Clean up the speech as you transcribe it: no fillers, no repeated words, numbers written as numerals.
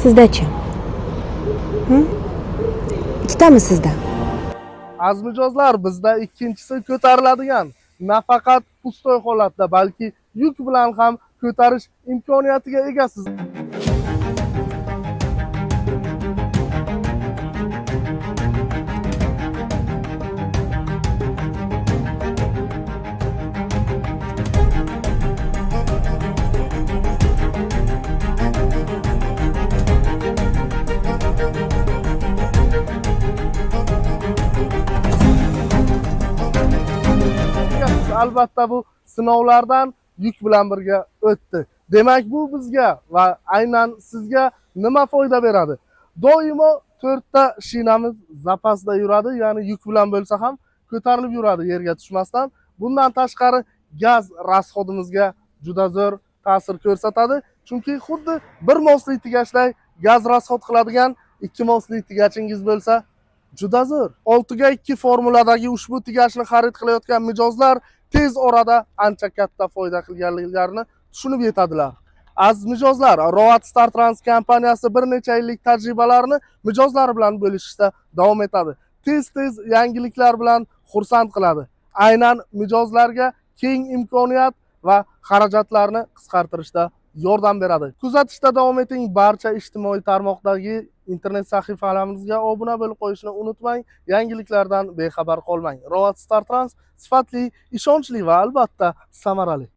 Sizda-chi? Ikkitami sizda? Az mijozlar, bizda ikkinchisi ko'tariladigan, nafaqat pustoy holatda, balki yuk bilan ham ko'tarish imkoniyatiga egasiz. Albatta bu sinovlardan yuk bilan birga o'tdi. Demak, bu bizga va aynan sizga nima foyda beradi? Doimo 4 ta shinamiz zapasda yuradi, ya'ni yuk bilan bo'lsa ham ko'tarilib yuradi yerga tushmasdan. Bundan tashqari gaz rasxodimizga juda zo'r ta'sir ko'rsatadi. Chunki xuddi bir mosli tigashday gaz rasxod qiladigan 2 mosli tigachingiz bo'lsa juda zo'r. 6 ga 2 formuladagi ushbu tigachni xarid qilayotgan mijozlar tez orada ancha katta foyda qilganliklarini tushunib yetadilar. Aziz mijozlar, Road Star Trans kompaniyasi bir necha yillik tajribalarni mijozlar bilan bo'lishishda davom etadi. Tez yangiliklar bilan xursand qiladi. Aynan mijozlarga keng imkoniyat va xarajatlarni qisqartirishda yordam beradi. Kuzatishda davom eting. Barcha ijtimoiy tarmoqdagi internet sahifalarimizga obuna bo'lib qo'yishni unutmang. Yangiliklardan bexabar qolmang. Road Star Trans sifatli, ishonchli va albatta samarali.